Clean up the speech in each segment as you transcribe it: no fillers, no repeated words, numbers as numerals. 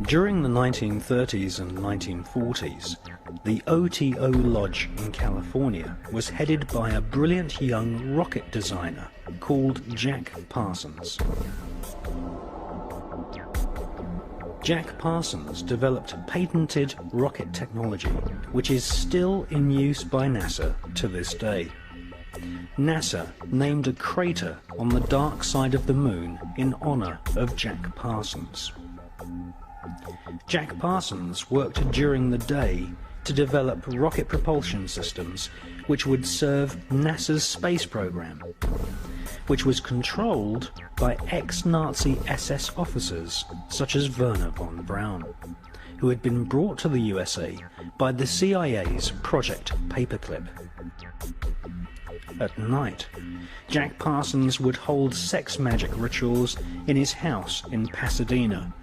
During the 1930s and 1940s, the OTO Lodge in California was headed by a brilliant young rocket designer called Jack Parsons. Jack Parsons developed patented rocket technology which is still in use by NASA to this day. NASA named a crater on the dark side of the moon in honor of Jack Parsons. Jack Parsons worked during the day to develop rocket propulsion systems which would serve NASA's space program, which was controlled by ex-Nazi SS officers such as Werner von Braun, who had been brought to the USA by the CIA's Project Paperclip. At night, Jack Parsons would hold sex magic rituals in his house in Pasadena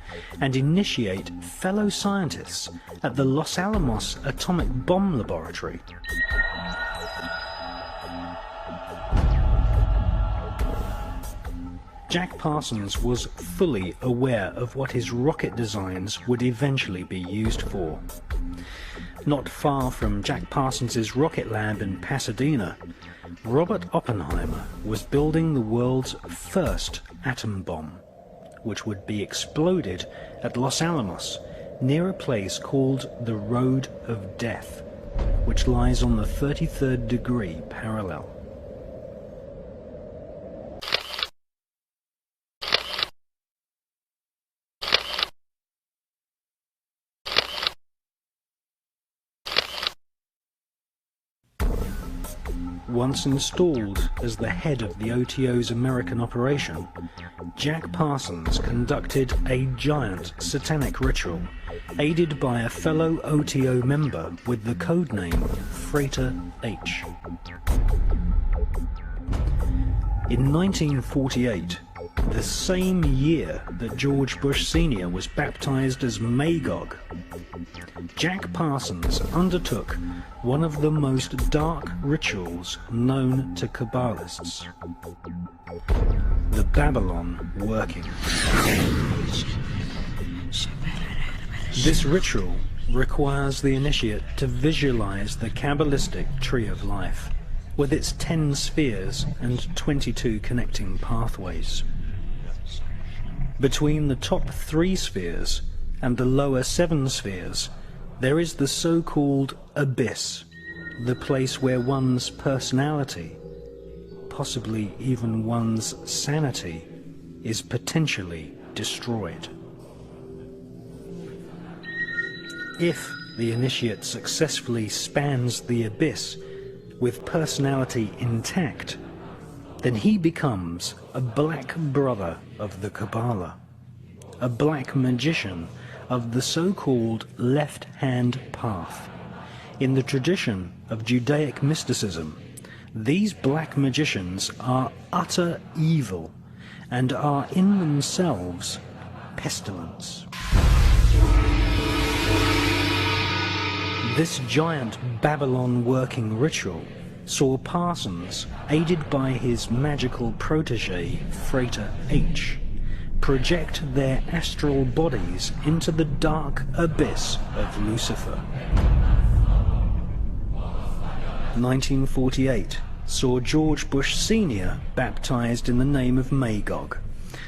and initiate fellow scientists at the Los Alamos Atomic Bomb Laboratory. Jack Parsons was fully aware of what his rocket designs would eventually be used for. Not far from Jack Parsons' rocket lab in Pasadena, Robert Oppenheimer was building the world's first atom bomb, which would be exploded at Los Alamos near a place called the Road of Death, which lies on the 33rd degree parallel. Once installed as the head of the OTO's American operation, Jack Parsons conducted a giant satanic ritual, aided by a fellow OTO member with the codename Freighter H. In 1948, the same year that George Bush Sr. was baptized as Magog, Jack Parsons undertook one of the most dark rituals known to Kabbalists, the Babylon working. This ritual requires the initiate to visualize the Kabbalistic tree of life, with its 10 spheres and 22 connecting pathways. Between the top 3 spheres and the lower 7 spheres, there is the so-called abyss, the place where one's personality, possibly even one's sanity, is potentially destroyed. If the initiate successfully spans the abyss with personality intact, then he becomes a black brother of the Kabbalah, a black magician of the so-called left-hand path. In the tradition of Judaic mysticism, these black magicians are utter evil and are in themselves pestilence. This giant Babylon working ritual saw Parsons, aided by his magical protege Freighter H, project their astral bodies into the dark abyss of Lucifer. 1948 saw George Bush Sr. baptized in the name of Magog,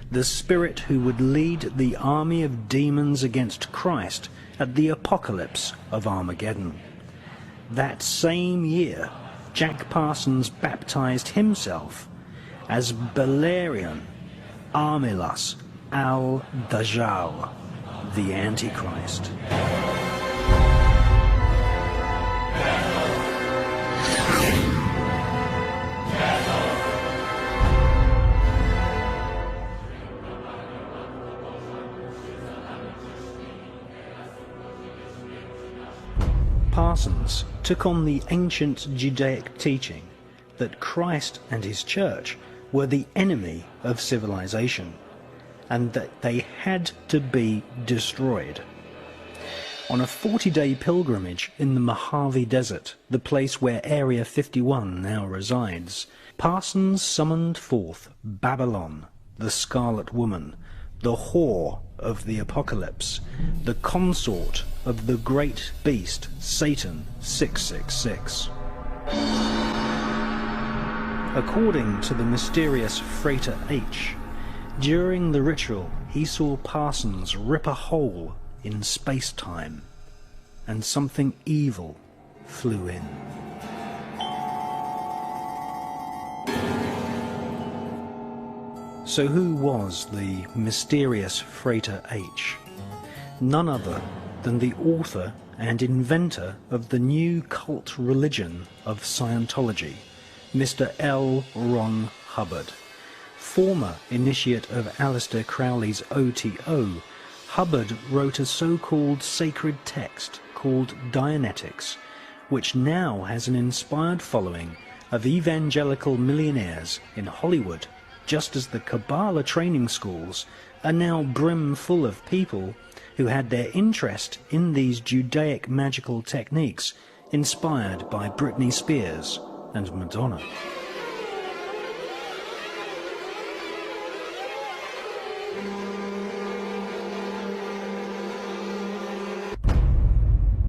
the spirit who would lead the army of demons against Christ at the apocalypse of Armageddon. That same year, Jack Parsons baptized himself as Belerion Armilas al-Dajjal, the Antichrist. Parsons took on the ancient Judaic teaching that Christ and his church were the enemy of civilization, and that they had to be destroyed. On a 40-day pilgrimage in the Mojave Desert, the place where Area 51 now resides, Parsons summoned forth Babylon, the Scarlet Woman, the whore of the apocalypse, the consort of the great beast Satan 666. According to the mysterious Freighter H, during the ritual he saw Parsons rip a hole in space-time, and something evil flew in. So who was the mysterious Freighter H? None other than the author and inventor of the new cult religion of Scientology, Mr. L. Ron Hubbard. Former initiate of Aleister Crowley's OTO, Hubbard wrote a so-called sacred text called Dianetics, which now has an inspired following of evangelical millionaires in Hollywood, just as the Kabbalah training schools are now brim-full of people who had their interest in these Judaic magical techniques inspired by Britney Spears and Madonna.